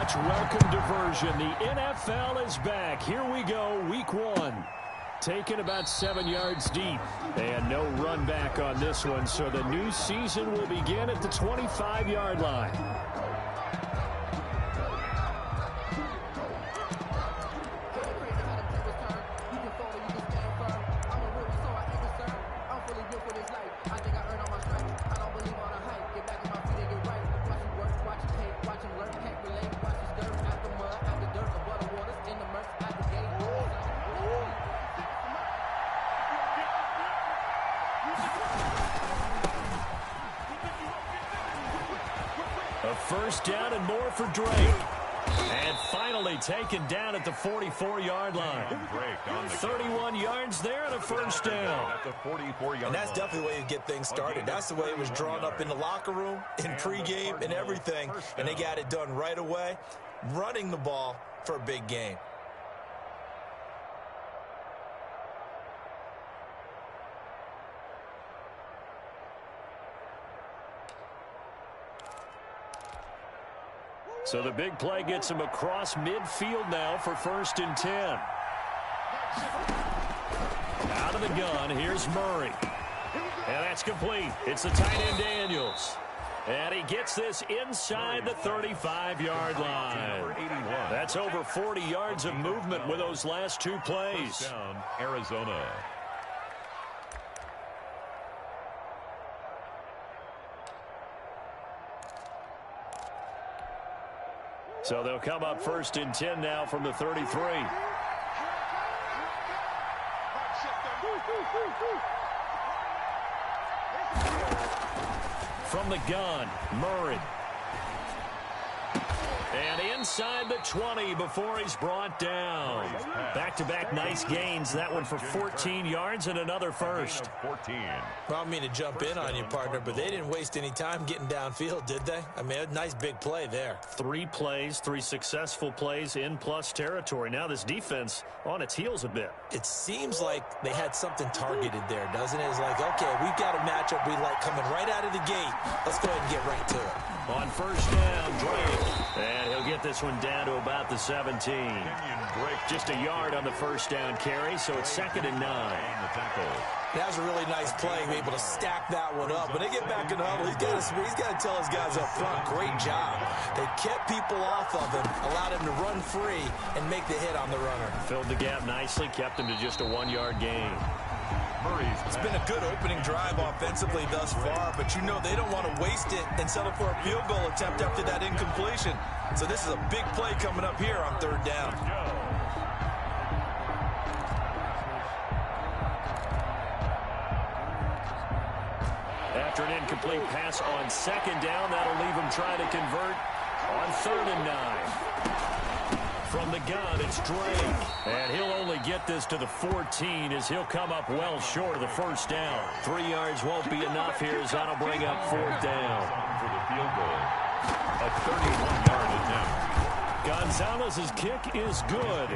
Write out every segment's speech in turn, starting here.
much welcome diversion. The NFL is back. Here we go, week 1. Taken about 7 yards deep. And no run back on this one, so the new season will begin at the 25-yard line. A first down and more for Drake. And finally taken down at the 44-yard line. 31 yards there and a first down. And that's definitely the way you get things started. That's the way it was drawn up in the locker room, in pregame, and everything. And they got it done right away, running the ball for a big game. So the big play gets him across midfield now for 1st and 10. Out of the gun, here's Murray. And that's complete. It's the tight end Daniels. And he gets this inside the 35-yard line. That's over 40 yards of movement with those last 2 plays. Down, Arizona. So they'll come up 1st and 10 now from the 33. From the gun, Murray. And inside the 20 before he's brought down. Back-to-back nice gains. That one for 14 yards and another first. Well, I don't mean to jump in on you, partner, but they didn't waste any time getting downfield, did they? I mean, a nice big play there. 3 plays, 3 successful plays in plus territory. Now this defense on its heels a bit. It seems like they had something targeted there, doesn't it? It's like, okay, we've got a matchup we like coming right out of the gate. Let's go ahead and get right to it. On first down, Drake. And he'll get this one down to about the 17. Just a yard on the first down carry, so it's 2nd and 9. That was a really nice play, able to stack that one up. When they get back in the huddle, he's got to tell his guys up front, great job. They kept people off of him, allowed him to run free and make the hit on the runner. Filled the gap nicely, kept him to just a 1-yard gain. It's been a good opening drive offensively thus far, but you know they don't want to waste it and settle for a field goal attempt after that incompletion. So this is a big play coming up here on 3rd down. After an incomplete pass on 2nd down, that'll leave him trying to convert on 3rd and 9. From the gun, it's Drake. And he'll only get this to the 14 as he'll come up well short of the first down. 3 yards won't be enough here as that'll bring up 4th down. For the field goal. A 31-yard attempt. Gonzalez's kick is good.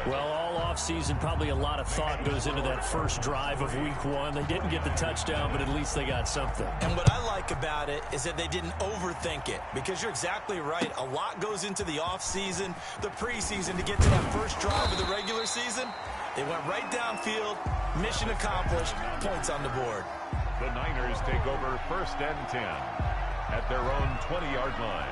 Well, all offseason, probably a lot of thought goes into that first drive of week 1. They didn't get the touchdown, but at least they got something. And what I like about it is that they didn't overthink it, because you're exactly right. A lot goes into the offseason, the preseason to get to that first drive of the regular season. They went right downfield, mission accomplished, points on the board. The Niners take over 1st and 10 at their own 20-yard line.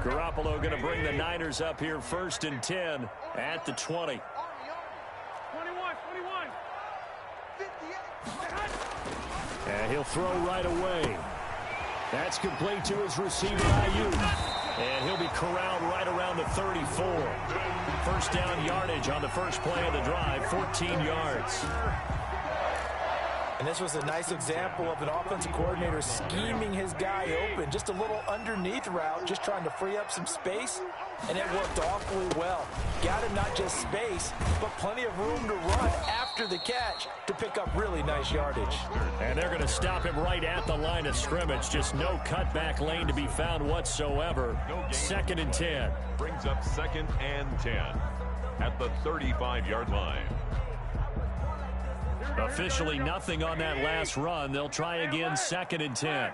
Garoppolo going to bring the Niners up here 1st and 10 at the 20. 21. And he'll throw right away. That's complete to his receiver, Ayuk. And he'll be corralled right around the 34. First down yardage on the first play of the drive, 14 yards. And this was a nice example of an offensive coordinator scheming his guy open. Just a little underneath route, just trying to free up some space, and it worked awfully well. Got him not just space, but plenty of room to run after the catch to pick up really nice yardage. And they're going to stop him right at the line of scrimmage. Just no cutback lane to be found whatsoever. 2nd and 10. Brings up 2nd and 10 at the 35-yard line. Officially nothing on that last run. They'll try again 2nd and 10.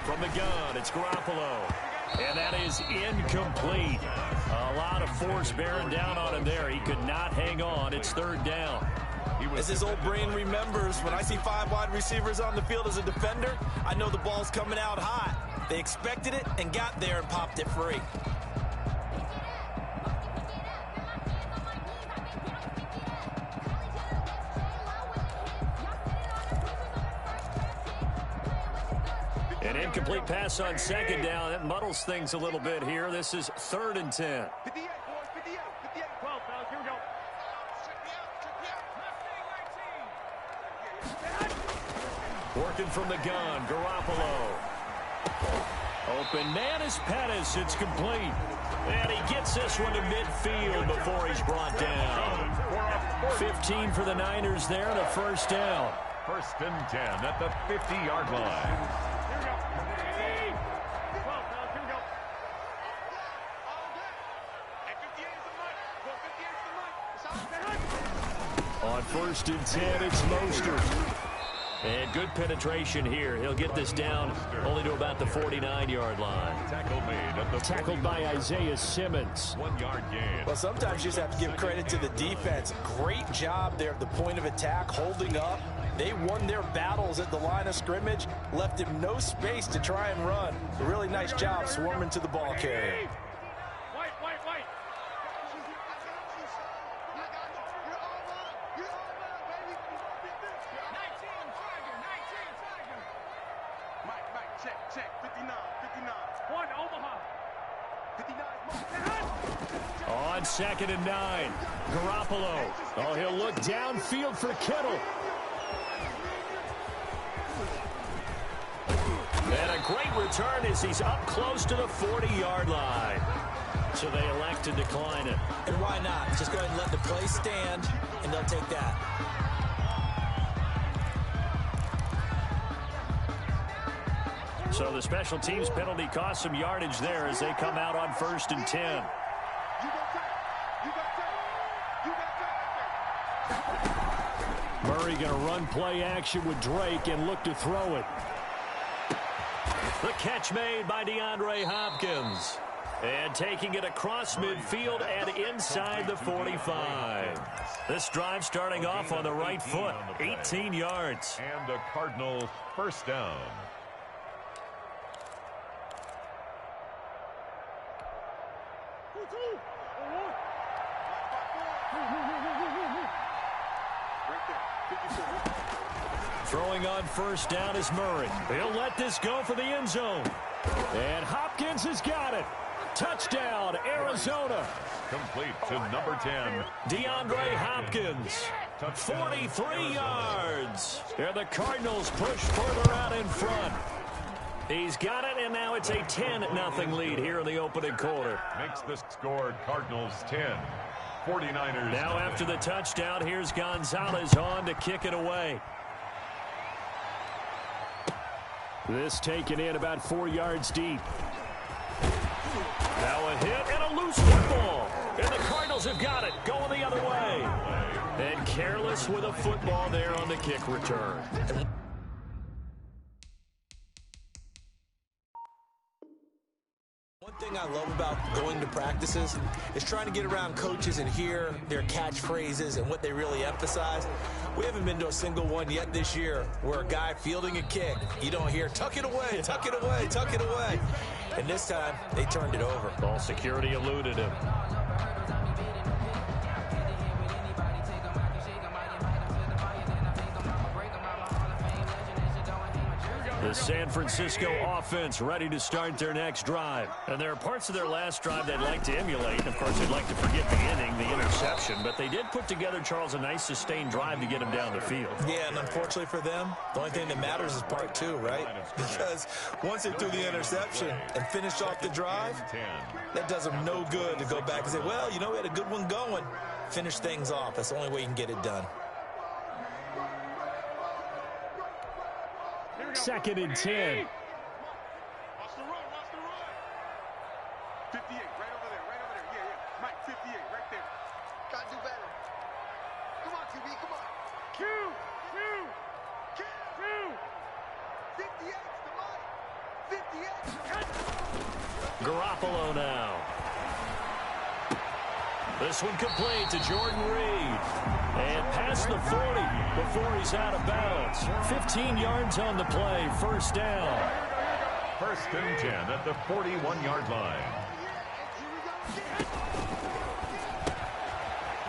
From the gun, it's Garoppolo. And that is incomplete. A lot of force bearing down on him there. He could not hang on. It's 3rd down. As his old brain remembers, when I see 5 wide receivers on the field as a defender, I know the ball's coming out hot. They expected it and got there and popped it free. An incomplete pass on 2nd down. That muddles things a little bit here. This is 3rd and 10. 58, 12, fellas, here we go. Working from the gun, Garoppolo. Open man is Pettis. It's complete. And he gets this one to midfield before he's brought down. 15 for the Niners there and a 1st down. 1st and 10 at the 50-yard line. On 1st and 10, it's Mostert. And good penetration here. He'll get this down only to about the 49-yard line. Tackled by Isaiah Simmons. 1-yard gain. Well, sometimes you just have to give credit to the defense. Great job there at the point of attack, holding up. They won their battles at the line of scrimmage, left him no space to try and run. A really nice job swarming to the ball carrier. White. Check. 59. One, Omaha. 59. On 2nd and 9, Garoppolo. Oh, he'll look downfield for Kittle. And a great return as he's up close to the 40-yard line. So they elect to decline it. And why not? Just go ahead and let the play stand, and they'll take that. So the special teams penalty cost some yardage there as they come out on 1st and 10. Murray going to run play action with Drake and look to throw it. The catch made by DeAndre Hopkins. And taking it across midfield and inside the 45. This drive starting off on the right foot. 18 yards. And a Cardinals 1st down. Throwing on 1st down is Murray. He'll let this go for the end zone. And Hopkins has got it. Touchdown, Arizona. Complete to number 10. DeAndre Hopkins. 43 yards. And the Cardinals push further out in front. He's got it, and now it's a 10-0 lead here in the opening quarter. Makes the score Cardinals 10. 49ers. Now after the touchdown, here's Gonzalez on to kick it away. This taken in about 4 yards deep. Now a hit and a loose football. And the Cardinals have got it, going the other way. And careless with a football there on the kick return. One thing I love about going to practices is trying to get around coaches and hear their catchphrases and what they really emphasize. We haven't been to a single one yet this year where a guy fielding a kick, you don't hear, tuck it away, tuck it away, tuck it away. And this time, they turned it over. Ball security eluded him. The The San Francisco offense ready to start their next drive. And there are parts of their last drive they'd like to emulate. And, of course, they'd like to forget the inning, the interception. But they did put together, Charles, a nice sustained drive to get them down the field. Yeah, and unfortunately for them, the only thing that matters is part two, right? Because once they threw the interception and finished off the drive, that does them no good to go back and say, well, you know, we had a good one going. Finish things off. That's the only way you can get it done. 2nd and 10. Watch the run, watch the run. 58, right over there, right over there. Yeah, yeah. Mike, 58, right there. Gotta do better. Come on, QB, come on. Q. 58, the money. 58. Garoppolo now. This one complete to Jordan Reed. And past the 40 before he's out of bounds. 15 yards on the play. First down. 1st and 10 at the 41-yard line.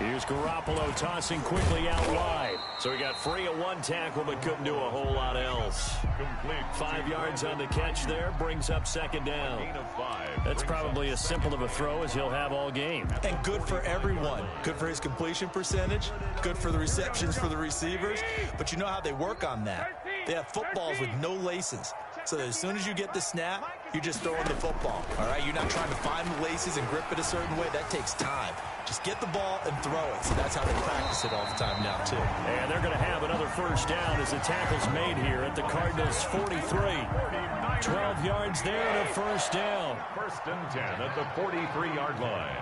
Here's Garoppolo tossing quickly out wide. So he got free of one tackle but couldn't do a whole lot else. Complete. 5 yards on the catch there. Brings up 2nd down. Gain of 5. That's probably as simple of a throw as he'll have all game. And good for everyone. Good for his completion percentage. Good for the receptions for the receivers. But you know how they work on that. They have footballs with no laces. So that as soon as you get the snap, you're just throwing the football. All right? You're not trying to find the laces and grip it a certain way. That takes time. Just get the ball and throw it. So that's how they practice it all the time now, too. And they're going to have another first down as the tackle's made here at the Cardinals' 43. 12 yards there and a first down. 1st and 10 at the 43-yard line.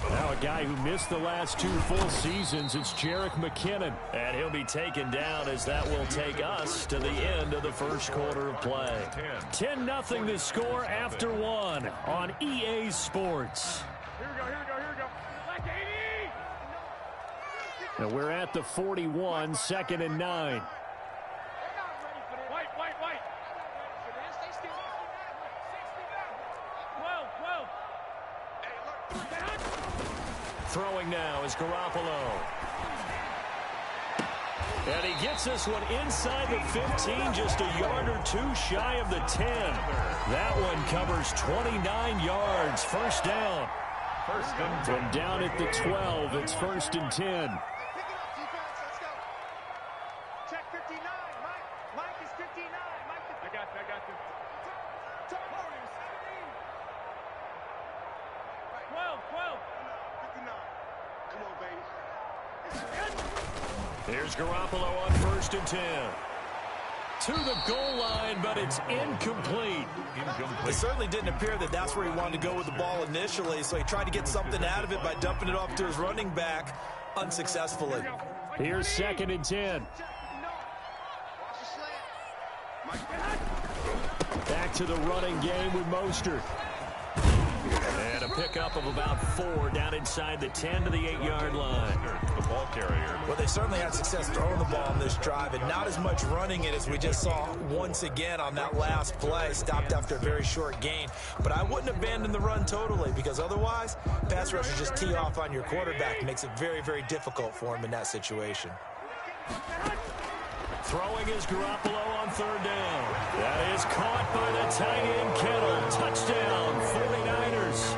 Now a guy who missed the last 2 full seasons, it's Jerick McKinnon. And he'll be taken down as that will take us to the end of the first quarter of play. 10-0 the score after 1 on EA Sports. Here we go. Like 80. Now we're at the 41, 2nd and 9. They're not ready for this. White. They still 12. Hey, look. Throwing now is Garoppolo. And he gets this one inside the 15, just a yard or two shy of the 10. That one covers 29 yards. First down. 1st and 10. From down at the 12, it's 1st and 10. Pick it up, defense. Let's go. Check 59. Mike is 59. I got you. Top holding 17. 12. 59. Come on, baby. Here's Garoppolo on 1st and 10. To the goal line, but it's incomplete. It certainly didn't appear that that's where he wanted to go with the ball initially, so he tried to get something out of it by dumping it off to his running back unsuccessfully. Here's 2nd and 10. Back to the running game with Mostert. And a pickup of about 4 down inside the 10 to the 8-yard line. The ball carrier. Well, they certainly had success throwing the ball on this drive, and not as much running it as we just saw once again on that last play. Stopped after a very short gain. But I wouldn't abandon the run totally, because otherwise, pass rushers just tee off on your quarterback. It makes it very, very difficult for him in that situation. Throwing is Garoppolo on 3rd down. That is caught by the tight end Kittle. Touchdown, 49ers.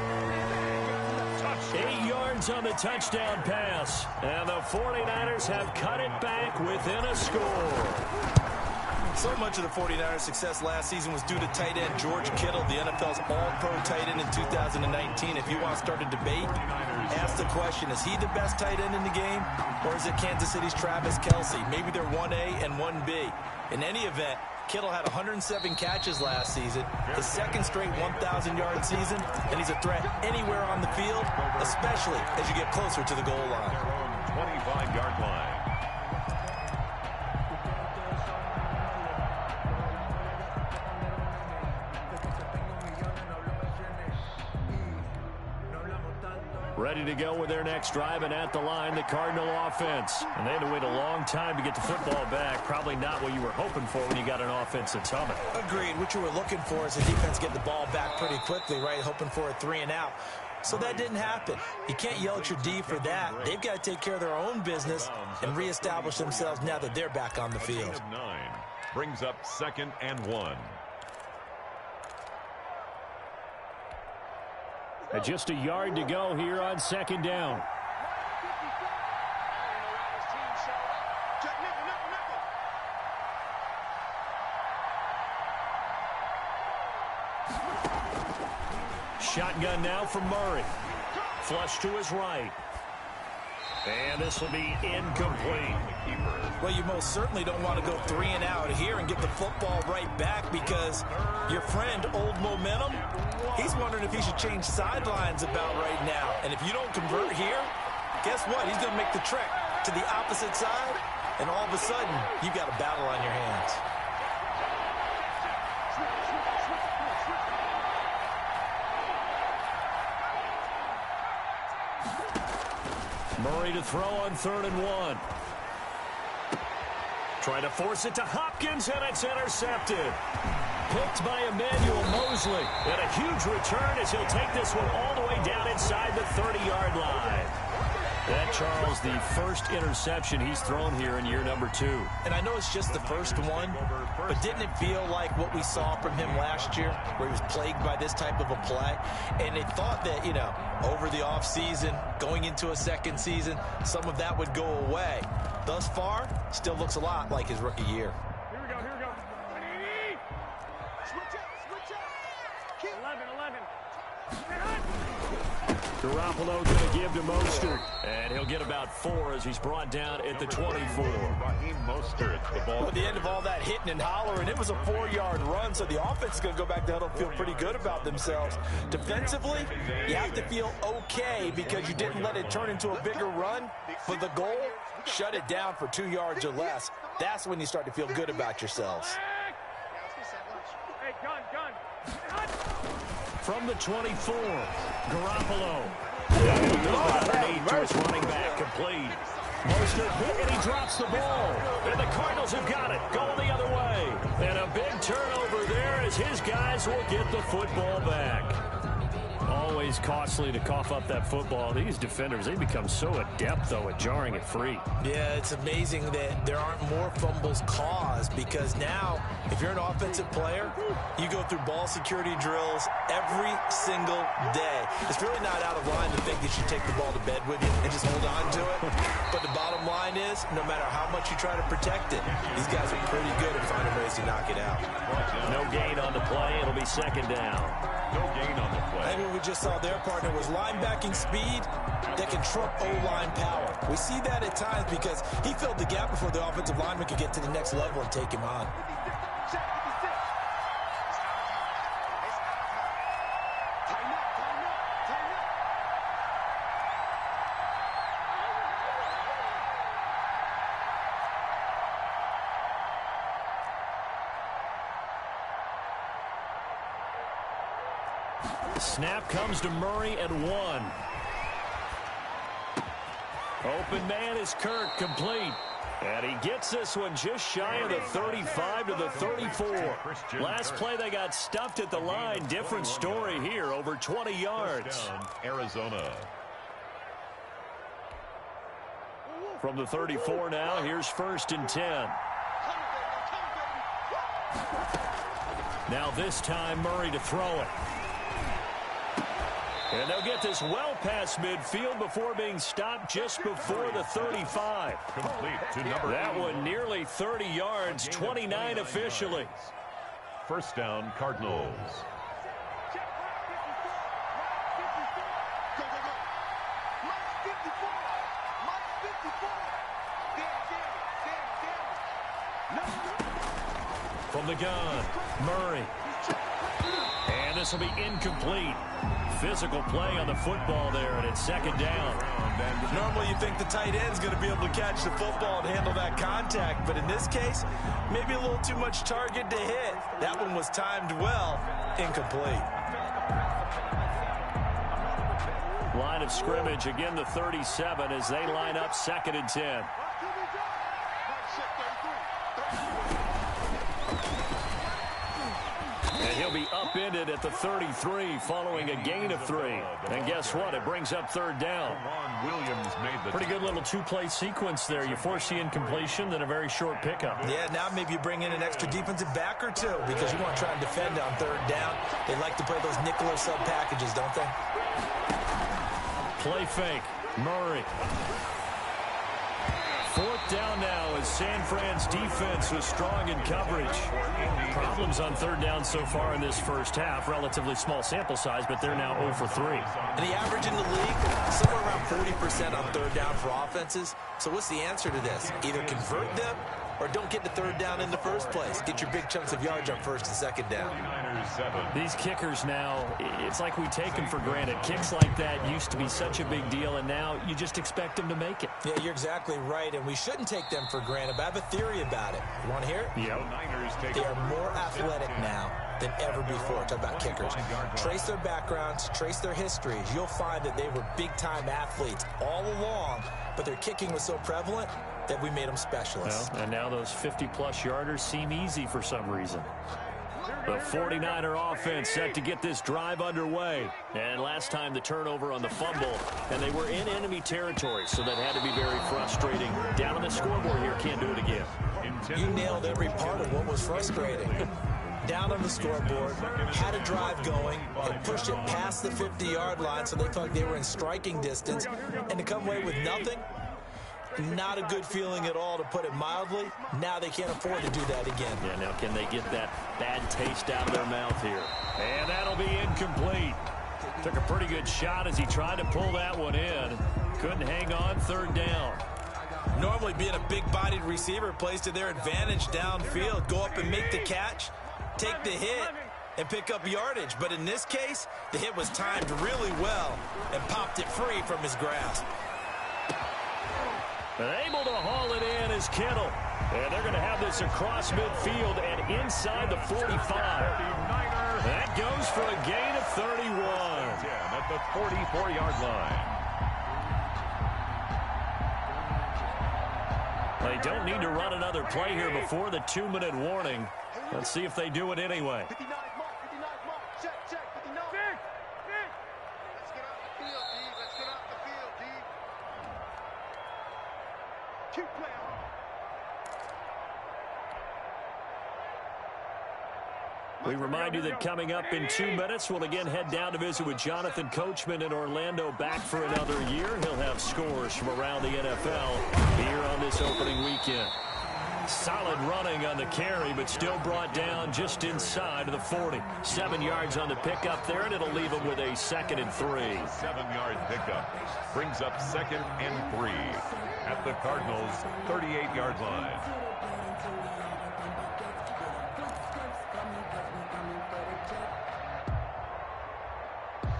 8 yards on the touchdown pass. And the 49ers have cut it back within a score. So much of the 49ers' success last season was due to tight end George Kittle, the NFL's all-pro tight end in 2019. If you want to start a debate, ask the question, is he the best tight end in the game, or is it Kansas City's Travis Kelce? Maybe they're 1A and 1B. In any event, Kittle had 107 catches last season, his second straight 1,000-yard season, and he's a threat anywhere on the field, especially as you get closer to the goal line. 25-yard line. Ready to go with their next drive, and at the line, the Cardinal offense. And they had to wait a long time to get the football back. Probably not what you were hoping for when you got an offense that's humming. Agreed. What you were looking for is the defense getting the ball back pretty quickly, right? Hoping for a 3 and out. So that didn't happen. You can't yell at your D for that. They've got to take care of their own business and reestablish themselves now that they're back on the field. Brings up 2nd and 1. And just a yard to go here on 2nd down. Shotgun now from Murray. Flush to his right. And this will be incomplete. Well, you most certainly don't want to go 3 and out here and get the football right back because your friend, Old Momentum, he's wondering if he should change sidelines about right now. And if you don't convert here, guess what? He's going to make the trek to the opposite side, and all of a sudden, you've got a battle on your hands. Murray to throw on 3rd and 1. Trying to force it to Hopkins, and it's intercepted. Picked by Emmanuel Mosley. And a huge return as he'll take this one all the way down inside the 30-yard line. That, Charles, the first interception he's thrown here in year number 2. And I know it's just the first one, but didn't it feel like what we saw from him last year, where he was plagued by this type of a play? And they thought that, over the offseason, going into a second season, some of that would go away. Thus far, still looks a lot like his rookie year. Here we go. Switch out. 11. Garoppolo going to give to Mostert. And he'll get about 4 as he's brought down at the 24. Mostert, the ball. At the end of all that hitting and hollering, it was a 4-yard run, so the offense is going to go back to huddle, feel pretty good about themselves. Defensively, you have to feel okay because you didn't let it turn into a bigger run. For the goal, shut it down for 2 yards or less. That's when you start to feel good about yourselves. Hey, gun. From the 24, Garoppolo. Underneath to his running back, complete. Mostert, and he drops the ball. And the Cardinals have got it, going the other way. And a big turnover there as his guys will get the football back. Always costly to cough up that football. These defenders, they become so adept, though, at jarring it free. Yeah, it's amazing that there aren't more fumbles caused because now, if you're an offensive player, you go through ball security drills every single day. It's really not out of line to think that you take the ball to bed with you and just hold on to it. But the bottom line is, no matter how much you try to protect it, these guys are pretty good at finding ways to knock it out. No gain on the play. It'll be 2nd down. No gain on the play. I think what we just saw their partner was linebacking speed that can trump O-line power. We see that at times because he filled the gap before the offensive lineman could get to the next level and take him on. Snap comes to Murray at 1. Open man is Kirk, complete. And he gets this one just shy of the 35 to the 34. Last play they got stuffed at the line. Different story here, over 20 yards. Arizona. From the 34 now, here's 1st and 10. Now this time Murray to throw it. And they'll get this well past midfield before being stopped just before the 35. Complete to number That one nearly 30 yards, 29 officially. 1st down, Cardinals. From the gun, Murray. And this will be incomplete. Physical play on the football there, and it's 2nd down. Normally you think the tight end's going to be able to catch the football and handle that contact, but in this case, maybe a little too much target to hit. That one was timed well, incomplete. Line of scrimmage, again the 37 as they line up 2nd and 10. And He'll be upended at the 33 following a gain of 3. And guess what? It brings up third down. Williams made the pretty good little two-play sequence there. You force the incompletion, then a very short pickup. Yeah, now maybe you bring in an extra defensive back or two because you want to try and defend on third down. They like to play those nickel or sub packages, don't they? Play fake. Murray. Fourth down now as San Fran's defense was strong in coverage. Problems on third down so far in this first half. Relatively small sample size, but they're now 0 for 3. And the average in the league, somewhere around 40% on third down for offenses. So what's the answer to this? Either convert them or don't get the third down in the first place. Get your big chunks of yards on first and second down. These kickers now, it's like we take them for granted. Kicks like that used to be such a big deal, and now you just expect them to make it. Yeah, you're exactly right, and we shouldn't take them for granted, but I have a theory about it. You want to hear it? Yeah. They are more athletic now than ever before. Talk about kickers. Trace their backgrounds, trace their histories. You'll find that they were big-time athletes all along, but their kicking was so prevalent that we made them specialists. Well, and now those 50-plus yarders seem easy for some reason. The 49er offense set to get this drive underway. And last time the turnover on the fumble, and they were in enemy territory, so that had to be very frustrating. Down on the scoreboard here, can't do it again. You nailed every part of what was frustrating. Down on the scoreboard, had a drive going, and pushed it past the 50-yard line so they felt like they were in striking distance, and to come away with nothing, not a good feeling at all, to put it mildly. Now they can't afford to do that again. Yeah, now can they get that bad taste out of their mouth here? And that'll be incomplete. Took a pretty good shot as he tried to pull that one in. Couldn't hang on, third down. Normally being a big-bodied receiver plays to their advantage downfield. Go up and make the catch, take the hit, and pick up yardage. But in this case, the hit was timed really well and popped it free from his grasp. And able to haul it in is Kittle. And they're going to have this across midfield and inside the 45. That goes for a gain of 31. At the 44-yard line. They don't need to run another play here before the 2-minute warning. Let's see if they do it anyway. 59 mark, 59 mark. Check, 59. Let's get off the field, D. Let's get off the field, D. Keep playing. We remind you that coming up in 2 minutes, we'll again head down to visit with Jonathan Coachman in Orlando, back for another year. He'll have scores from around the NFL here on this opening weekend. Solid running on the carry, but still brought down just inside of the 40. 7 yards on the pickup there, and it'll leave him with a 2nd and 3. 7-yard pickup brings up 2nd and 3 at the Cardinals' 38-yard line.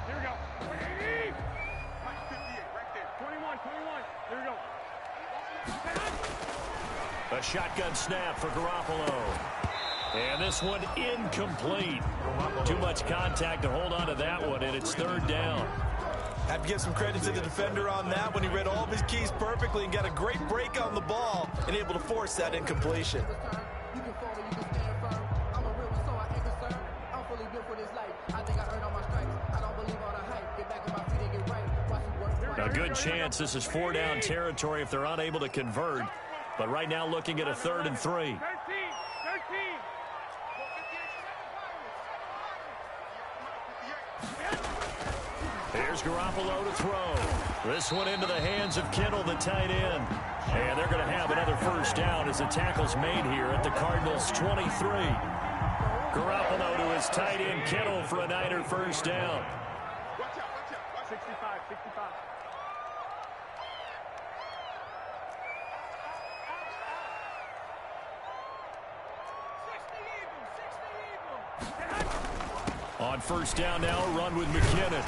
Here we go. 58 right there. 21. Here we go. A shotgun snap for Garoppolo. And this one incomplete. Too much contact to hold on to that one, and it's third down. Have to give some credit to the defender on that when he read all of his keys perfectly and got a great break on the ball and able to force that incompletion. A good chance this is 4-down territory if they're unable to convert. But right now looking at a 3rd and 3. 13. Here's Garoppolo to throw. This one into the hands of Kittle, the tight end. And they're going to have another first down as the tackle's made here at the Cardinals' 23. Garoppolo to his tight end Kittle for a Niner first down. Watch out. 65. On first down now, a run with McKinnon.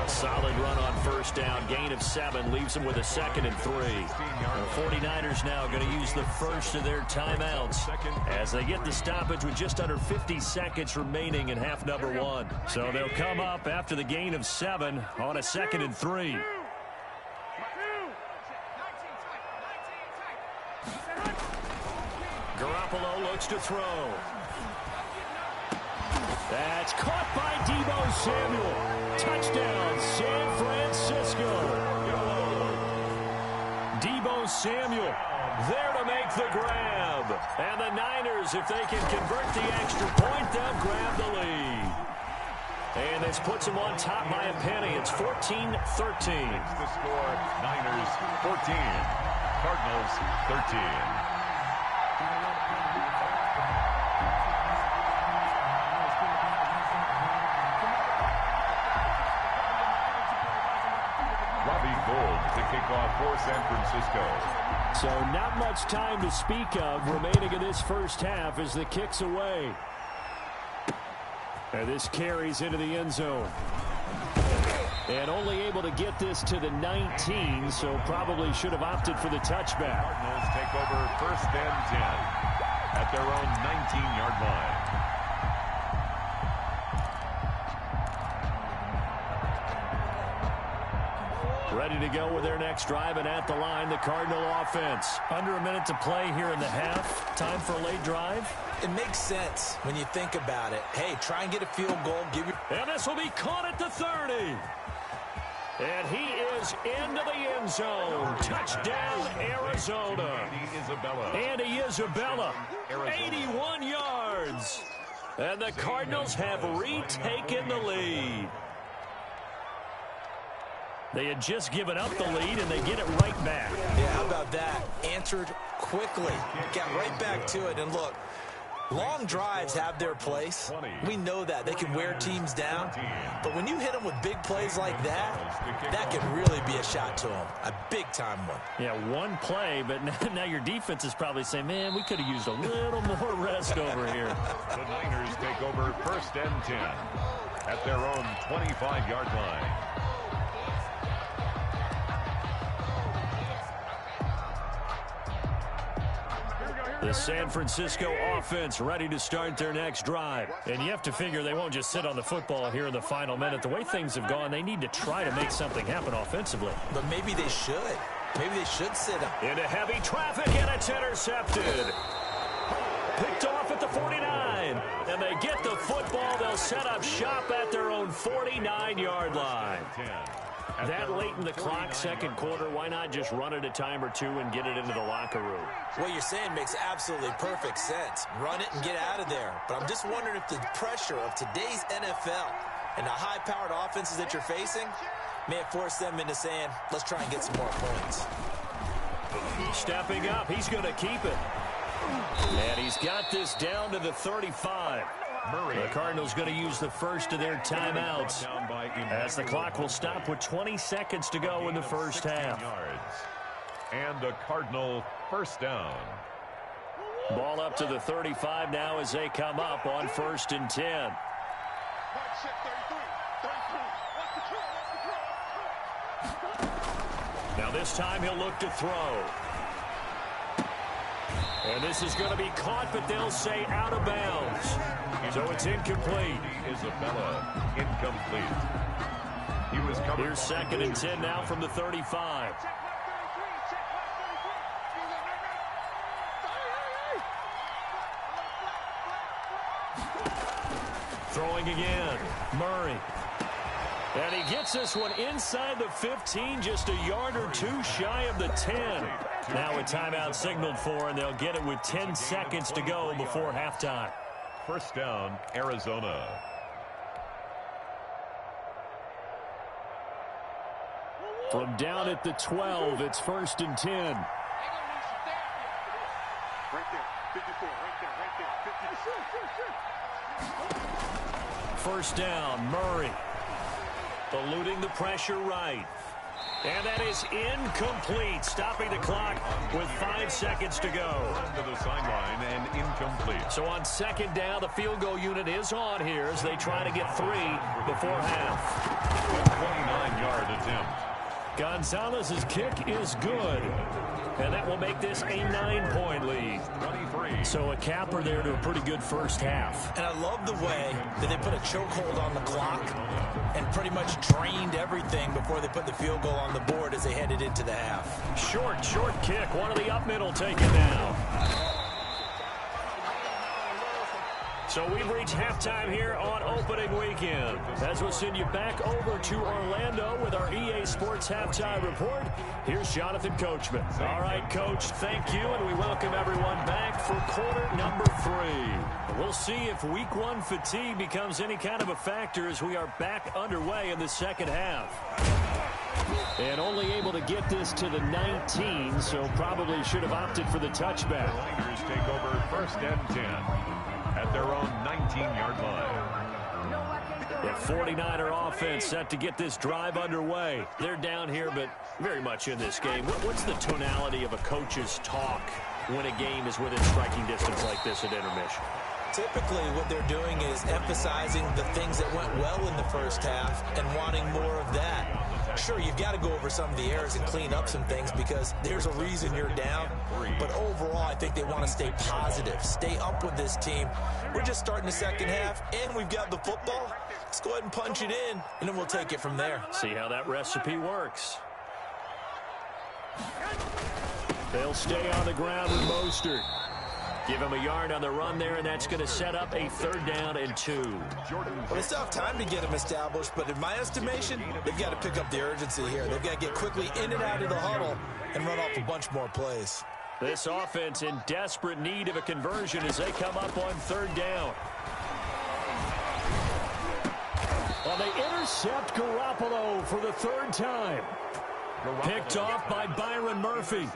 Solid run on first down. Gain of 7 leaves them with a 2nd and 3. The 49ers now going to use the first of their timeouts as they get the stoppage with just under 50 seconds remaining in half number 1. So they'll come up after the gain of 7 on a 2nd and 3. Garoppolo looks to throw. That's caught by Deebo Samuel. Touchdown, San Francisco. Deebo Samuel there to make the grab. And the Niners, if they can convert the extra point, they'll grab the lead. And this puts them on top by a penny. It's 14-13. The score, Niners 14, Cardinals 13. To kick off for San Francisco. So not much time to speak of remaining in this first half as the kick's away. And this carries into the end zone. And only able to get this to the 19, so probably should have opted for the touchback. Cardinals take over first and 10 at their own 19-yard line. Ready to go with their next drive, and at the line, the Cardinal offense. Under a minute to play here in the half. Time for a late drive. It makes sense when you think about it. Hey, try and get a field goal. And this will be caught at the 30. And he is into the end zone. Touchdown, Arizona. Andy Isabella, 81 yards. And the Cardinals have retaken the lead. They had just given up the lead, and they get it right back. Yeah, how about that? Answered quickly. Got right back to it. And look, long drives have their place. We know that. They can wear teams down. But when you hit them with big plays like that, that can really be a shot to them. A big-time one. Yeah, one play, but now your defense is probably saying, man, we could have used a little more rest over here. The Niners take over first and 10 at their own 25-yard line. The San Francisco offense ready to start their next drive. And you have to figure they won't just sit on the football here in the final minute. The way things have gone, they need to try to make something happen offensively. But maybe they should. Maybe they should sit up. Into heavy traffic, and it's intercepted. Picked off at the 49. And they get the football. They'll set up shop at their own 49-yard line. That late in the clock, second quarter, why not just run it a time or two and get it into the locker room? What you're saying makes absolutely perfect sense. Run it and get out of there. But I'm just wondering if the pressure of today's NFL and the high-powered offenses that you're facing may have forced them into saying, let's try and get some more points. Stepping up, he's going to keep it. And he's got this down to the 35. The Cardinals going to use the first of their timeouts as the clock will stop with 20 seconds to go in the first half. And a Cardinal first down. Ball up to the 35 now as they come up on first and 10. Now this time he'll look to throw. And this is going to be caught, but they'll say out of bounds. So it's incomplete. Isabella, incomplete. He was covered. Here's second and 10 now from the 35. Throwing again. Murray. And he gets this one inside the 15, just a yard or two shy of the 10. Now a timeout signaled for, and they'll get it with 10 seconds to go before halftime. First down, Arizona. From down at the 12, it's first and 10. Right there, 54, right there, 50. First down, Murray. Eluding the pressure right. And that is incomplete, stopping the clock with 5 seconds to go. To the sideline and incomplete. So on second down, the field goal unit is on here as they try to get 3 before half. 29-yard attempt. Gonzalez's kick is good. And that will make this a 9-point lead. 23. So a capper there to a pretty good first half. And I love the way that they put a chokehold on the clock and pretty much drained everything before they put the field goal on the board as they headed into the half. Short kick. One of the up middle taken now. So we've reached halftime here on opening weekend. As we'll send you back over to Orlando with our EA Sports Halftime Report, here's Jonathan Coachman. All right, Coach, thank you, and we welcome everyone back for quarter number 3. We'll see if week 1 fatigue becomes any kind of a factor as we are back underway in the second half. And only able to get this to the 19, so probably should have opted for the touchback. The Raiders take over 1st and 10 at their own 19-yard line. The 49er offense set to get this drive underway. They're down here, but very much in this game. What's the tonality of a coach's talk when a game is within striking distance like this at intermission? Typically, what they're doing is emphasizing the things that went well in the first half and wanting more of that. Sure, you've got to go over some of the errors and clean up some things because there's a reason you're down. But overall, I think they want to stay positive, stay up with this team. We're just starting the second half, and we've got the football. Let's go ahead and punch it in, and then we'll take it from there. See how that recipe works. They'll stay on the ground with Mostert. Give him a yard on the run there, and that's going to set up a 3rd down and 2. Well, they still have time to get him established, but in my estimation, they've got to pick up the urgency here. They've got to get quickly in and out of the huddle and run off a bunch more plays. This offense in desperate need of a conversion as they come up on 3rd down. Well, they intercept Garoppolo for the 3rd time. Picked off by Byron Murphy.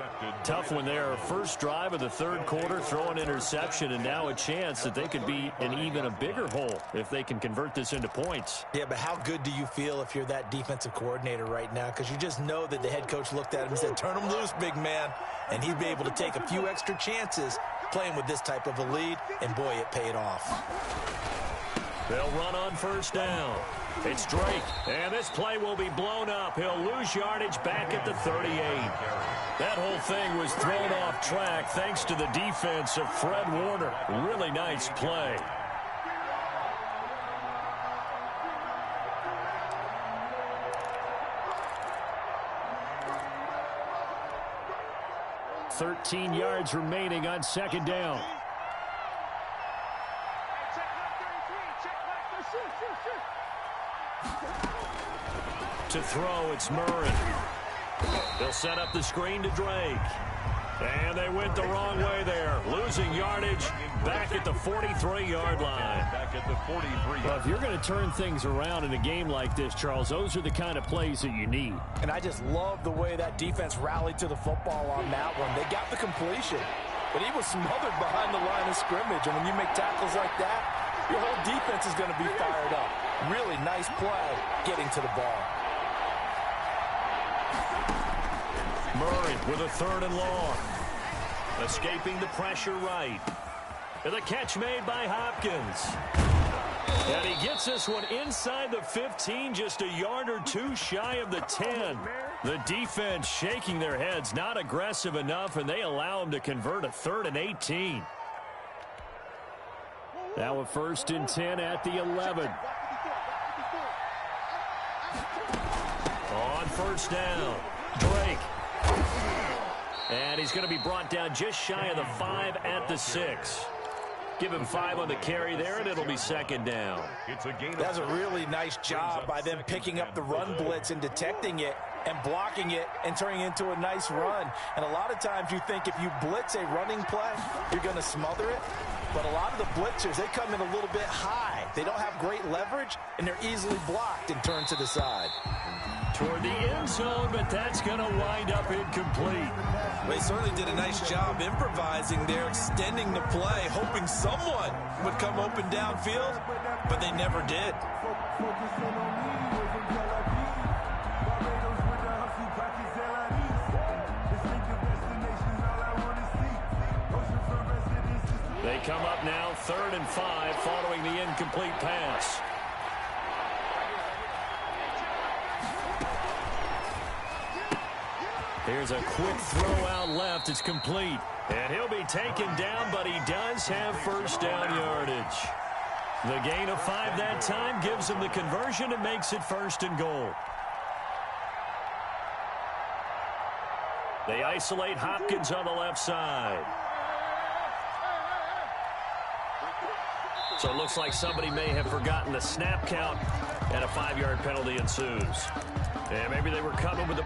Tough one there. First drive of the 3rd quarter, throw an interception, and now a chance that they could be in even a bigger hole if they can convert this into points. Yeah, but how good do you feel if you're that defensive coordinator right now? Because you just know that the head coach looked at him and said, turn him loose, big man. And he'd be able to take a few extra chances playing with this type of a lead, and boy, it paid off. They'll run on 1st down. It's Drake, and this play will be blown up. He'll lose yardage back at the 38. That whole thing was thrown off track thanks to the defense of Fred Warner. Really nice play. $13 yards remaining on 2nd down. To throw, it's Murray. They'll set up the screen to Drake. And they went the wrong way there. Losing yardage back at the 43-yard line. Back at the 43. Well, if you're going to turn things around in a game like this, Charles, those are the kind of plays that you need. And I just love the way that defense rallied to the football on that one. They got the completion, but he was smothered behind the line of scrimmage. And when you make tackles like that, your whole defense is going to be fired up. Really nice play getting to the ball. Murray with a 3rd and long. Escaping the pressure right. And the catch made by Hopkins. And he gets this one inside the 15, just a yard or 2 shy of the 10. The defense shaking their heads, not aggressive enough, and they allow him to convert a 3rd and 18. Now a 1st and 10 at the 11. On 1st down, Drake. And he's going to be brought down just shy of the 5 at the 6. Give him 5 on the carry there, and it'll be 2nd down. That's a really nice job by them picking up the run blitz and detecting it and blocking it and turning it into a nice run. And a lot of times you think if you blitz a running play, you're going to smother it. But a lot of the blitzers, they come in a little bit high. They don't have great leverage, and they're easily blocked and turned to the side. Toward the end zone, but that's going to wind up incomplete. They certainly did a nice job improvising there, extending the play, hoping someone would come open downfield, but they never did. They come up now 3rd and 5 following the incomplete pass. Here's a quick throw out left. It's complete. And he'll be taken down, but he does have 1st down yardage. The gain of 5 that time gives him the conversion and makes it 1st and goal. They isolate Hopkins on the left side. So it looks like somebody may have forgotten the snap count, and a 5-yard penalty ensues. And maybe they were coming with the...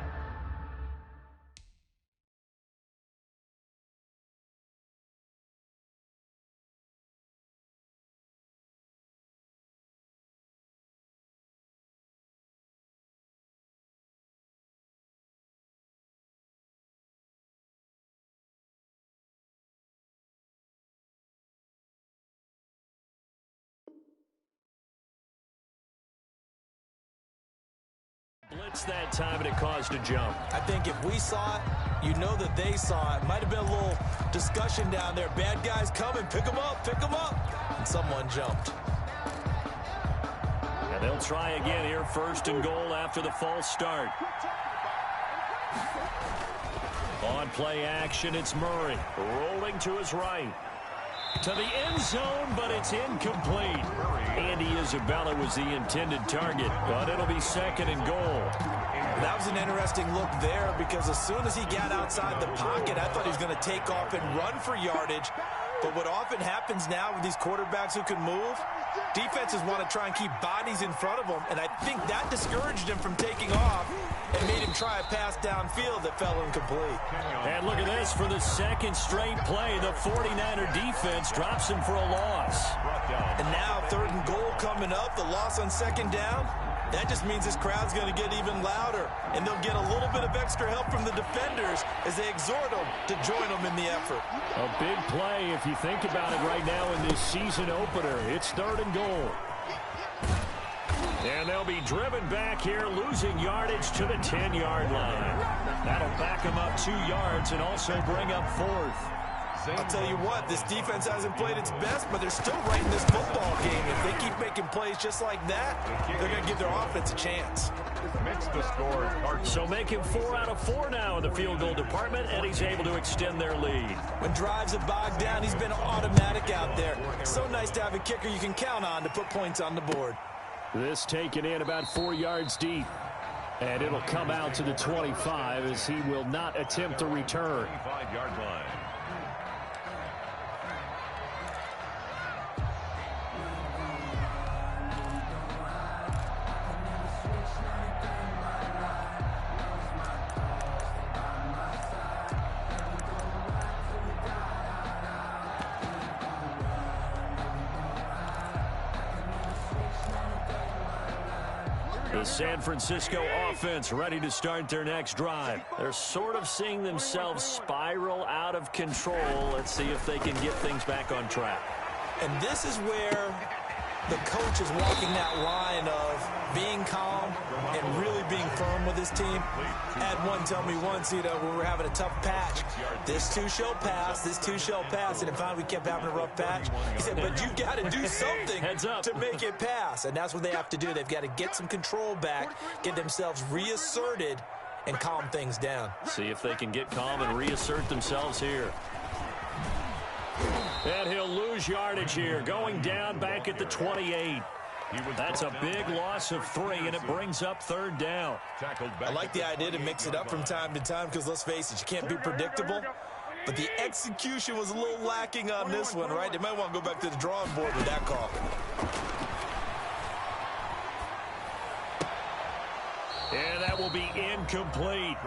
blitz that time, and it caused a jump. I think if we saw it, you know that they saw it. Might have been a little discussion down there. Bad guys coming. Pick them up. Pick them up. And someone jumped. And they'll try again here. 1st and goal after the false start. On play action, it's Murray. Rolling to his right. To the end zone, but it's incomplete. Andy Isabella was the intended target, but it'll be 2nd and goal. That was an interesting look there because as soon as he got outside the pocket, I thought he was going to take off and run for yardage. But what often happens now with these quarterbacks who can move, defenses want to try and keep bodies in front of them, and I think that discouraged him from taking off and made him try a pass downfield that fell incomplete. And look at this. For the 2nd straight play, the 49er defense drops him for a loss. And now 3rd and goal coming up, the loss on 2nd down. That just means this crowd's going to get even louder, and they'll get a little bit of extra help from the defenders as they exhort them to join them in the effort. A big play if you think about it right now in this season opener. It's 3rd and goal. And they'll be driven back here, losing yardage to the 10-yard line. That'll back them up 2 yards and also bring up 4th. I'll tell you what, this defense hasn't played its best, but they're still right in this football game. If they keep making plays just like that, they're going to give their offense a chance. Mix the score. So making 4 out of 4 now in the field goal department, and he's able to extend their lead. When drives have bogged down, he's been automatic out there. So nice to have a kicker you can count on to put points on the board. This taken in about 4 yards deep. And it'll come out to the 25 as he will not attempt to return. 25-yard line. The San Francisco offense ready to start their next drive. They're sort of seeing themselves spiral out of control. Let's see if they can get things back on track. And this is where the coach is walking that line of being calm and really being firm with his team. I had one tell me once, when we were having a tough patch, this too shall pass, this too shall pass, and finally we kept having a rough patch. He said, but you got to do something to make it pass, and that's what they have to do. They've got to get some control back, get themselves reasserted, and calm things down. See if they can get calm and reassert themselves here. And he'll lose yardage here, going down back at the 28. That's a big loss of 3, and it brings up 3rd down. I like the idea to mix it up from time to time because, let's face it, you can't be predictable. But the execution was a little lacking on this one, right? They might want to go back to the drawing board with that call. And that will be incomplete.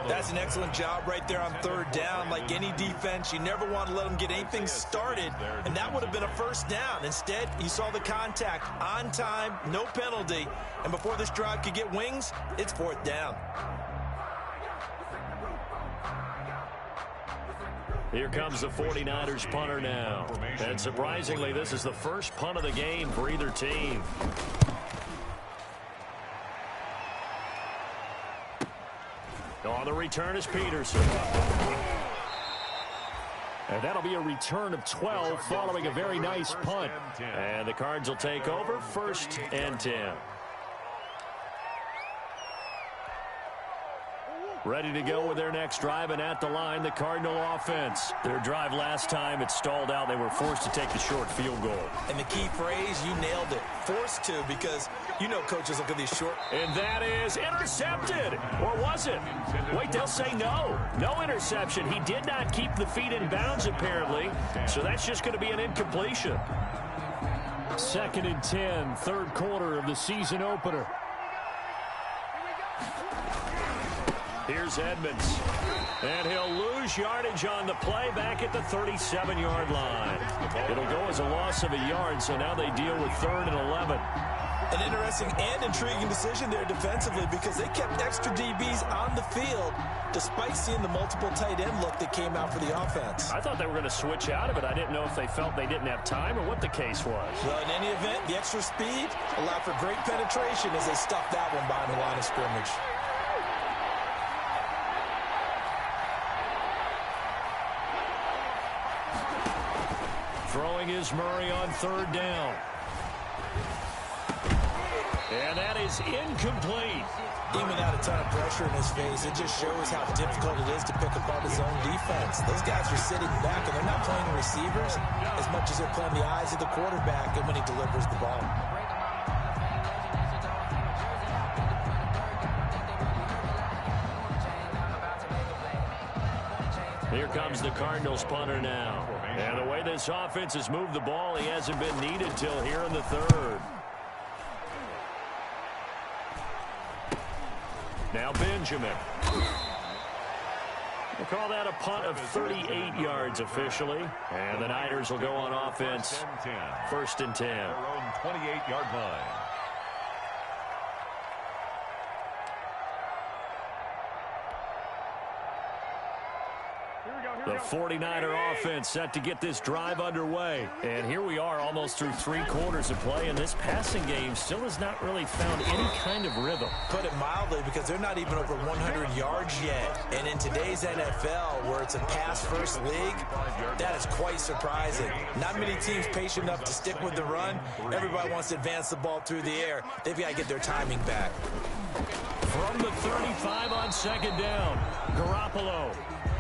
That's an excellent job right there on 3rd down. Like any defense, you never want to let them get anything started, and that would have been a 1st down. Instead, you saw the contact on time, no penalty, and before this drive could get wings, it's 4th down. Here comes the 49ers punter now. And surprisingly, this is the first punt of the game for either team. On the return is Peterson. And that'll be a return of 12 following a very nice punt. And the Cards will take over 1st and 10. Ready to go with their next drive, and at the line, the Cardinal offense. Their drive last time, it stalled out. They were forced to take the short field goal. And the key phrase, you nailed it. Forced to, because you know coaches look at these short. And that is intercepted. Or was it? Wait, they'll say no. No interception. He did not keep the feet in bounds, apparently. So that's just going to be an incompletion. 2nd and 10, third quarter of the season opener. Here's Edmonds. And he'll lose yardage on the play back at the 37-yard line. It'll go as a loss of a yard, so now they deal with 3rd and 11. An interesting and intriguing decision there defensively because they kept extra DBs on the field despite seeing the multiple tight end look that came out for the offense. I thought they were going to switch out of it. I didn't know if they felt they didn't have time or what the case was. Well, in any event, the extra speed allowed for great penetration as they stuffed that one behind the line of scrimmage. Throwing is Murray on 3rd down. And that is incomplete. Even without a ton of pressure in his face, it just shows how difficult it is to pick apart his own defense. Those guys are sitting back, and they're not playing the receivers as much as they're playing the eyes of the quarterback and when he delivers the ball. Here comes the Cardinals punter now. And the way this offense has moved the ball, he hasn't been needed till here in the 3rd. Now Benjamin. We'll call that a punt of 38 yards officially. And the Niners will go on offense. 1st and 10. Their own 28-yard line. The 49er offense set to get this drive underway. And here we are almost through 3 quarters of play, and this passing game still has not really found any kind of rhythm. Put it mildly, because they're not even over 100 yards yet. And in today's NFL, where it's a pass-first league, that is quite surprising. Not many teams patient enough to stick with the run. Everybody wants to advance the ball through the air. They've got to get their timing back. From the 35 on 2nd down, Garoppolo.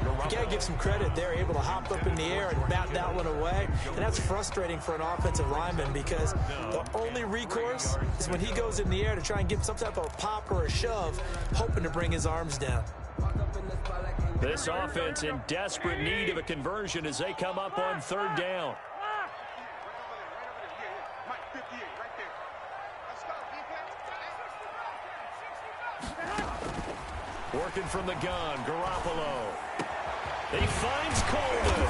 You got to give some credit. They're able to hop up in the air and bat that one away. And that's frustrating for an offensive lineman because the only recourse is when he goes in the air to try and give some type of a pop or a shove, hoping to bring his arms down. This offense in desperate need of a conversion as they come up on 3rd down. Working from the gun, Garoppolo. He finds Coleman.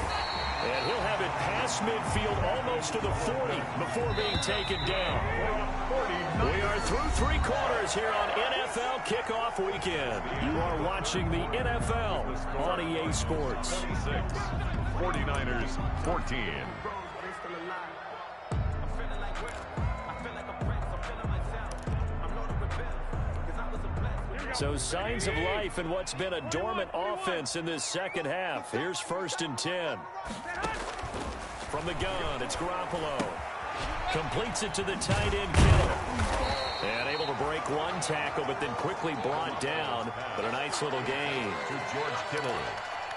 And he'll have it past midfield almost to the 40 before being taken down. We are through 3 quarters here on NFL Kickoff Weekend. You are watching the NFL on EA Sports. 49ers 14. So signs of life in what's been a dormant offense in this 2nd half. Here's 1st and 10. From the gun, it's Garoppolo. Completes it to the tight end, Kittle. And able to break 1 tackle, but then quickly brought down. But a nice little gain. To George Kittle.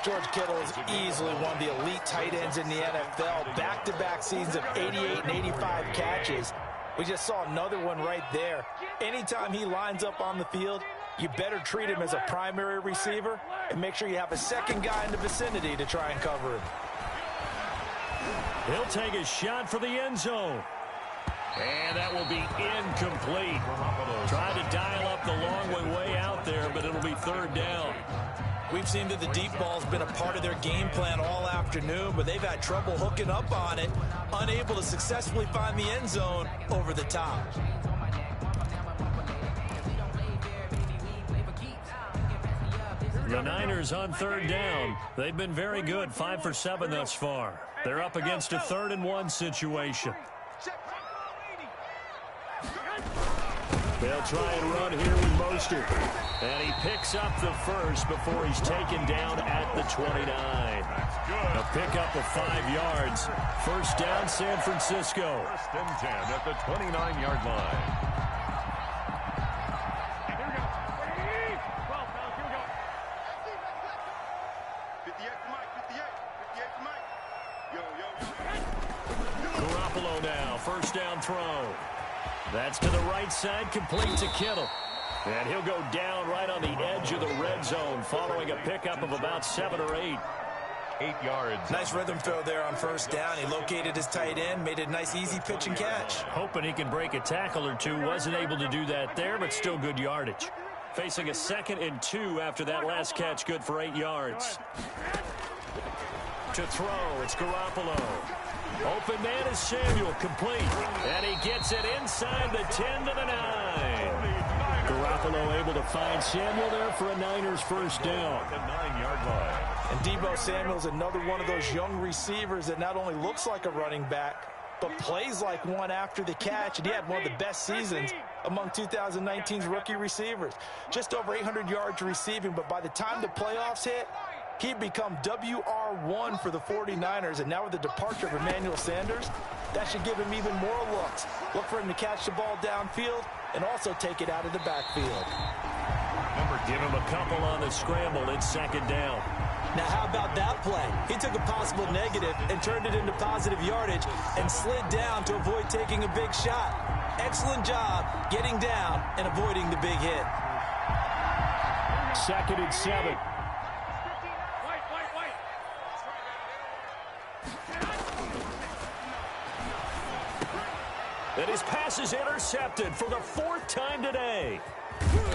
George Kittle is easily one of the elite tight ends in the NFL. Back-to-back seasons of 88 and 85 catches. We just saw another one right there. Anytime he lines up on the field, you better treat him as a primary receiver and make sure you have a second guy in the vicinity to try and cover him. He'll take a shot for the end zone. And that will be incomplete. Trying to dial up the long way out there, but it'll be 3rd down. We've seen that the deep ball's been a part of their game plan all afternoon, but they've had trouble hooking up on it, unable to successfully find the end zone over the top. The Niners on 3rd down. They've been very good, 5 for 7 thus far. They're up against a 3rd and 1 situation. They'll try and run here with Mostert. And he picks up the first before he's taken down at the 29. A pickup of 5 yards. 1st down, San Francisco. 1st and 10 at the 29-yard line. Garoppolo now, 1st down throw. That's to the right side, complete to Kittle. And he'll go down right on the edge of the red zone following a pickup of about 7 or 8. 8 yards. Nice rhythm throw there on first down. He located his tight end, made it a nice, easy pitch and catch. Hoping he can break a tackle or two. Wasn't able to do that there, but still good yardage. Facing a 2nd and 2 after that last catch, good for 8 yards. To throw, it's Garoppolo. Open man is Samuel, complete. And he gets it inside the 10 to the 9. Garoppolo able to find Samuel there for a Niners first down. The 9-yard line. And Deebo Samuel's another one of those young receivers that not only looks like a running back, but plays like one after the catch. And he had one of the best seasons among 2019's rookie receivers. Just over 800 yards receiving, but by the time the playoffs hit, he'd become WR1 for the 49ers. And now with the departure of Emmanuel Sanders, that should give him even more looks. Look for him to catch the ball downfield and also take it out of the backfield. Give him a couple on the scramble. It's 2nd down. Now, how about that play? He took a possible negative and turned it into positive yardage and slid down to avoid taking a big shot. Excellent job getting down and avoiding the big hit. 2nd and 7. And his pass is intercepted for the 4th time today.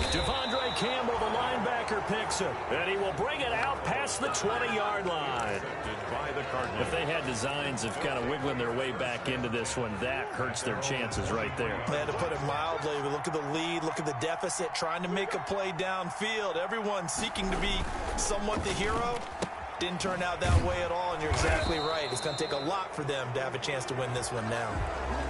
Devondre Campbell, the linebacker, picks him. And he will bring it out past the 20-yard line. If they had designs of kind of wiggling their way back into this one, that hurts their chances right there. They had to put it mildly. We look at the lead, look at the deficit, trying to make a play downfield. Everyone seeking to be somewhat the hero. Didn't turn out that way at all, and you're exactly right. It's going to take a lot for them to have a chance to win this one now.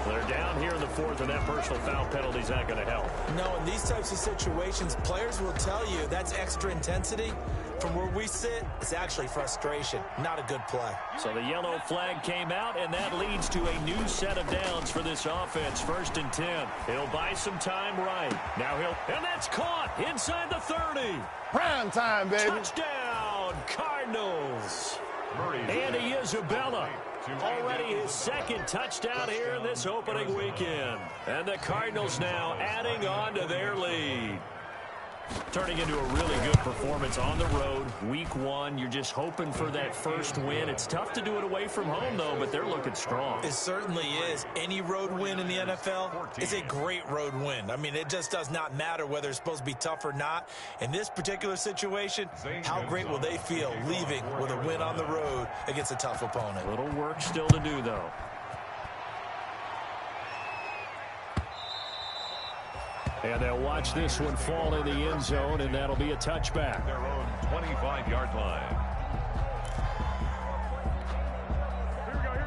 They're down here in the 4th, and that personal foul penalty is not going to help. No, in these types of situations, players will tell you that's extra intensity. From where we sit, it's actually frustration. Not a good play. So the yellow flag came out, and that leads to a new set of downs for this offense. 1st and 10. He'll buy some time right. Now and that's caught inside the 30. Prime time, baby. Touchdown, Cardinals. Andy Isabella. Already his 2nd touchdown here in this opening weekend. And the Cardinals now adding on to their lead. Turning into a really good performance on the road. Week 1, you're just hoping for that first win. It's tough to do it away from home, though, but they're looking strong. It certainly is. Any road win in the NFL is a great road win. I mean, it just does not matter whether it's supposed to be tough or not. In this particular situation, how great will they feel leaving with a win on the road against a tough opponent? Little work still to do, though. And they'll watch this one fall in the end zone, and that'll be a touchback. Their own 25-yard line.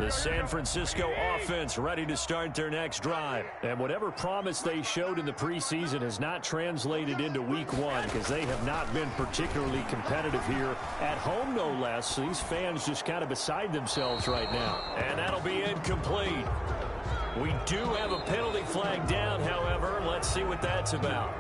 The San Francisco offense ready to start their next drive. And whatever promise they showed in the preseason has not translated into week 1 because they have not been particularly competitive here at home, no less. These fans just kind of beside themselves right now. And that'll be incomplete. We do have a penalty flag down, however. Let's see what that's about.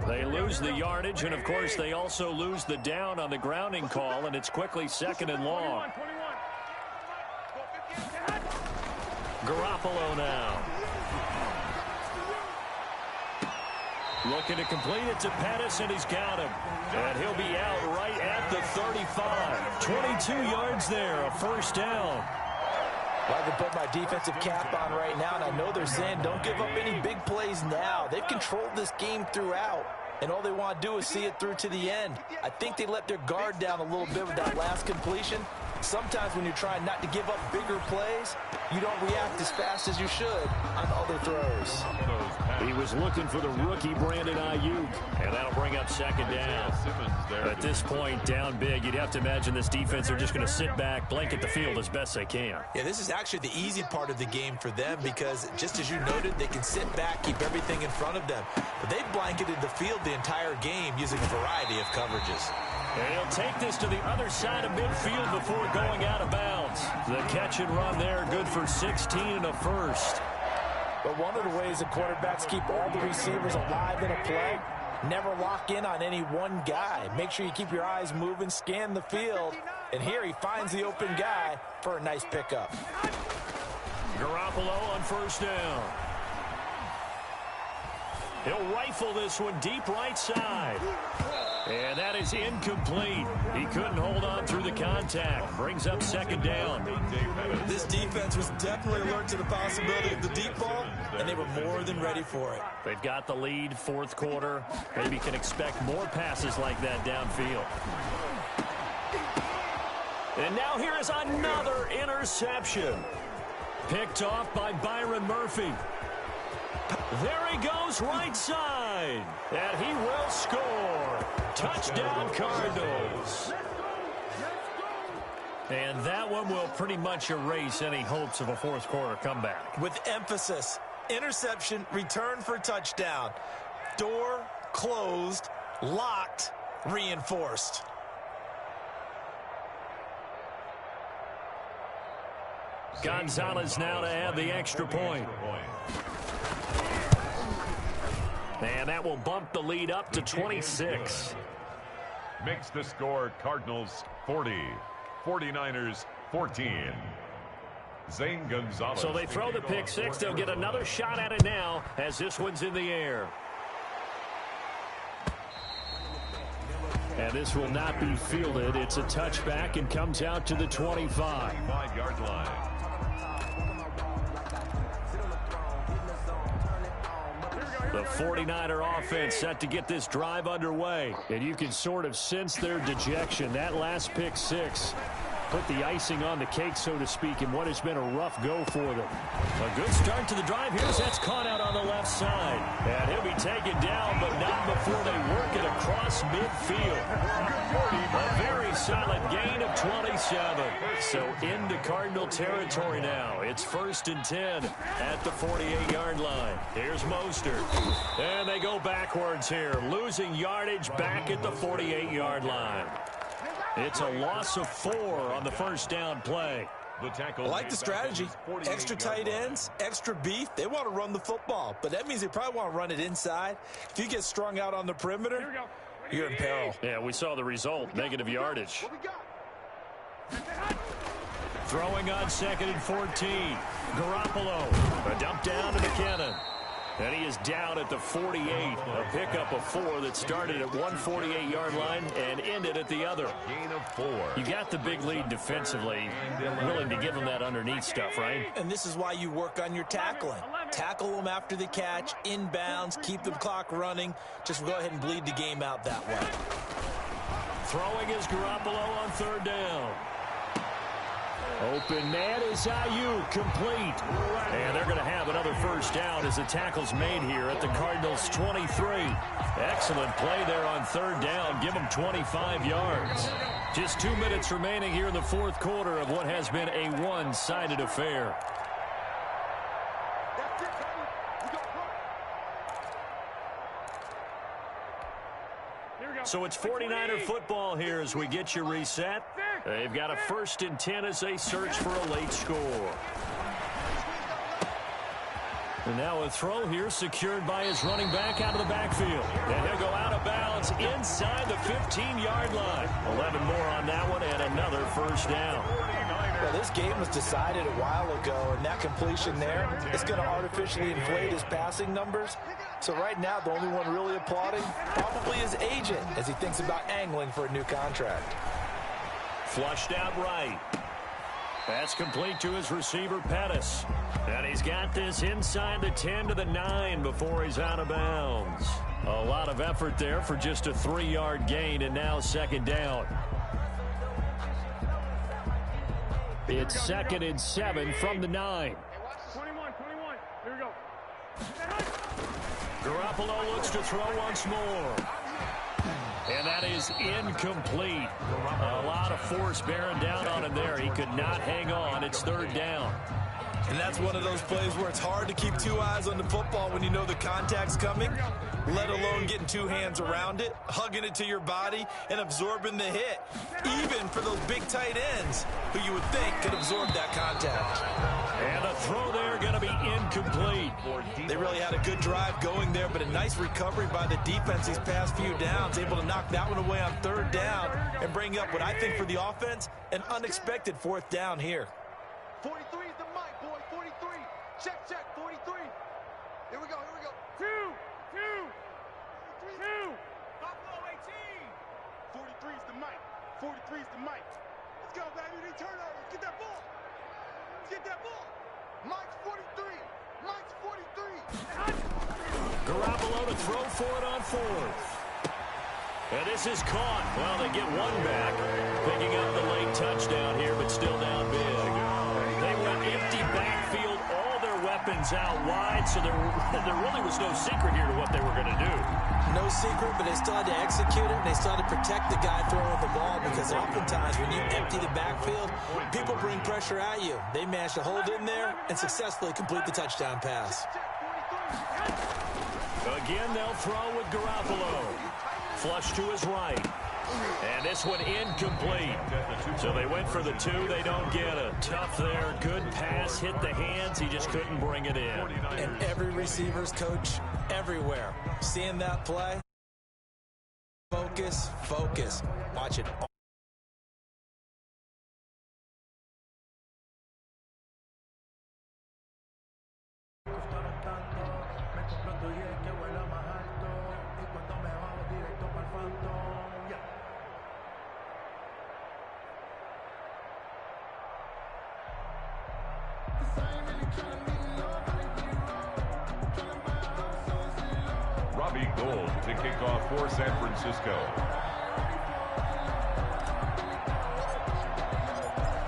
They lose the yardage, and of course they also lose the down on the grounding call, and it's quickly 2nd and long. Garoppolo now. Looking to complete it to Pettis, and he's got him. And he'll be out right at the 35. 22 yards there, a first down. Well, I can put my defensive cap on right now, and I know they're saying don't give up any big plays now. They've controlled this game throughout, and all they want to do is see it through to the end. I think they let their guard down a little bit with that last completion. Sometimes when you're trying not to give up bigger plays, you don't react as fast as you should on other throws. He was looking for the rookie Brandon Ayuk, and that'll bring up 2nd down. At this point, down big, you'd have to imagine this defense are just going to sit back, blanket the field as best they can. Yeah, this is actually the easy part of the game for them because, just as you noted, they can sit back, keep everything in front of them. But they've blanketed the field the entire game using a variety of coverages. And he'll take this to the other side of midfield before going out of bounds. The catch and run there, good for 16 and a first. But one of the ways that quarterbacks keep all the receivers alive in a play Never lock in on any one guy. Make sure you keep your eyes moving, scan the field. And here he finds the open guy for a nice pickup. Garoppolo on first down. He'll rifle this one deep right side. And that is incomplete. He couldn't hold on through the contact. Brings up second down. This defense was definitely alert to the possibility of the deep ball, and they were more than ready for it. They've got the lead, fourth quarter. Maybe can expect more passes like that downfield. And now here is another interception. Picked off by Byron Murphy. There he goes right side. And he will score. Touchdown Cardinals. And that one will pretty much erase any hopes of a fourth quarter comeback. With emphasis, interception, return for touchdown. Door closed, locked, reinforced. Gonzalez now to add the extra point. And that will bump the lead up to 26. Makes the score Cardinals 40, 49ers 14. Zane Gonzalez. So they throw the pick six. They'll get another shot at it now as this one's in the air. And this will not be fielded. It's a touchback and comes out to the 25. 5-yard line. The 49er offense set to get this drive underway. And you can sort of sense their dejection. That last pick six put the icing on the cake, so to speak, in what has been a rough go for them. A good start to the drive here as that's caught out on the left side. And he'll be taken down, but not before they work it across midfield. A very solid gain of 27. So into Cardinal territory now. It's 1st and 10 at the 48-yard line. Here's Mostert. And they go backwards here, losing yardage back at the 48-yard line. It's a loss of 4 on the first down play. I like the strategy. Extra tight ends, extra beef. They want to run the football, but that means they probably want to run it inside. If you get strung out on the perimeter, you're in peril. Yeah, we saw the result, negative yardage. Throwing on 2nd and 14. Garoppolo, a dump down to McKinnon. And he is down at the 48, a pickup of 4 that started at 148-yard line and ended at the other. Gain of 4. You got the big lead defensively, willing to give them that underneath stuff, right? And this is why you work on your tackling. Tackle them after the catch, inbounds, keep the clock running. Just go ahead and bleed the game out that way. Throwing is Garoppolo on 3rd down. Open man is Ayuk, complete. And they're going to have another first down as the tackle's made here at the Cardinals' 23. Excellent play there on 3rd down. Give them 25 yards. Just 2 minutes remaining here in the fourth quarter of what has been a one-sided affair. So it's 49er football here as we get you reset. They've got a 1st and 10 as they search for a late score. And now a throw here secured by his running back out of the backfield. And he'll go out of bounds inside the 15-yard line. 11 more on that one and another first down. Well, this game was decided a while ago, and that completion there is going to artificially inflate his passing numbers. So right now, the only one really applauding probably his agent as he thinks about angling for a new contract. Flushed out right. That's complete to his receiver, Pettis. And he's got this inside the 10 to the 9 before he's out of bounds. A lot of effort there for just a 3-yard gain, and now 2nd down. It's 2nd and 7 from the 9. 21. Here we go. Garoppolo looks to throw once more. And that is incomplete. A lot of force bearing down on him there. He could not hang on. It's 3rd down. And that's one of those plays where it's hard to keep 2 eyes on the football when you know the contact's coming, let alone getting 2 hands around it, hugging it to your body, and absorbing the hit, even for those big tight ends who you would think could absorb that contact. And the throw there going to be incomplete. They really had a good drive going there, but a nice recovery by the defense these past few downs, able to knock that one away on third down and bring up what I think for the offense, an unexpected fourth down here. 43 is the mic, boy. 43. Check, 43. Here we go. 2. Buffalo 18. 43 is the mic. 43 is the mic. Let's go, baby. They turn over. Let's get that ball. Mike's 43. Mike's 43. Garoppolo to throw for it on fourth. And this is caught. Well, they get one back. Picking up the late touchdown here, but still down big. They went empty backfield, all their weapons out wide, so there really was no secret here to what they were going to do. No secret, but they still had to execute it, and they still had to protect the guy throwing the ball, because oftentimes when you empty the backfield, people bring pressure at you. They managed to hold in there and successfully complete the touchdown pass. Again, they'll throw with Garoppolo. Flush to his right. And this one incomplete. So they went for the 2. They don't get it. Tough there. Good pass. Hit the hands. He just couldn't bring it in. And every receiver's coach everywhere. Seeing that play. Focus. Watch it. Robbie Gould to kick off for San Francisco.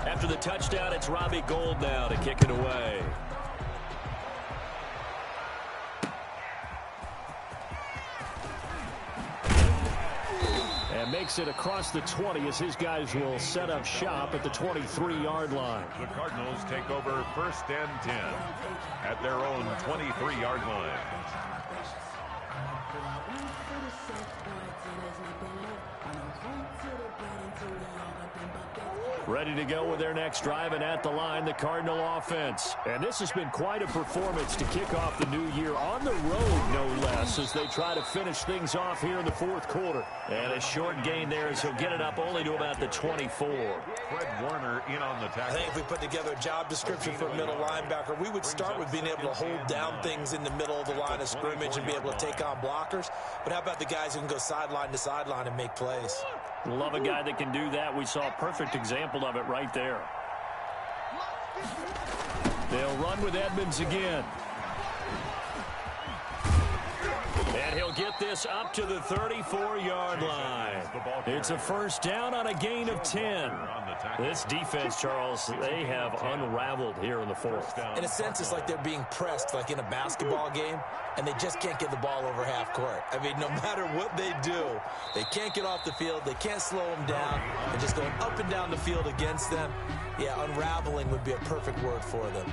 After the touchdown, it's Robbie Gould now to kick it away. And makes it across the 20 as his guys will set up shop at the 23-yard line. The Cardinals take over 1st and 10 at their own 23-yard line. Ready to go with their next drive, and at the line, the Cardinal offense. And this has been quite a performance to kick off the new year on the road, no less, as they try to finish things off here in the fourth quarter. And a short gain there as he'll get it up only to about the 24. Fred Warner in on the tackle. I think if we put together a job description for a middle linebacker, we would start with being able to hold down things in the middle of the line of scrimmage and be able to take on blockers. But how about the guys who can go sideline to sideline and make plays? Love a guy that can do that. We saw a perfect example of it right there. They'll run with Edmonds again. And he'll get this up to the 34-yard line. It's a first down on a gain of 10. This defense, Charles, they have unraveled here in the fourth. In a sense, it's like they're being pressed like in a basketball game, and they just can't get the ball over half court. I mean, no matter what they do, they can't get off the field. They can't slow them down. They're just going up and down the field against them. Yeah, unraveling would be a perfect word for them.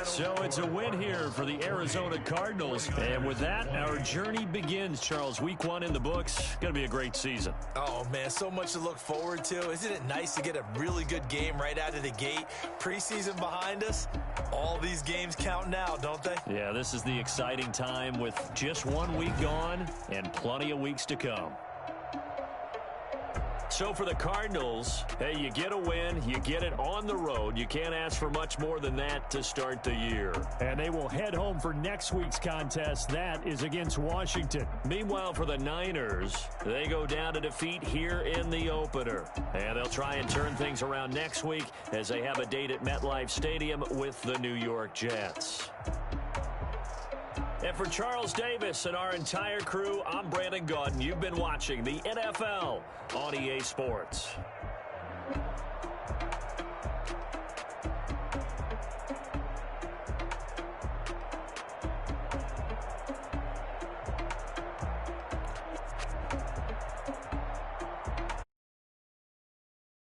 So it's a win here for the Arizona Cardinals. And with that, our journey begins, Charles. Week 1 in the books. Going to be a great season. Oh, man, so much to look forward to. Isn't it nice to get a really good game right out of the gate? Preseason behind us. All these games count now, don't they? Yeah, this is the exciting time with just 1 week gone and plenty of weeks to come. So for the Cardinals, hey, you get a win, you get it on the road. You can't ask for much more than that to start the year. And they will head home for next week's contest. That is against Washington. Meanwhile, for the Niners, they go down to defeat here in the opener. And they'll try and turn things around next week as they have a date at MetLife Stadium with the New York Jets. And for Charles Davis and our entire crew, I'm Brandon Gaudin. You've been watching the NFL on EA Sports.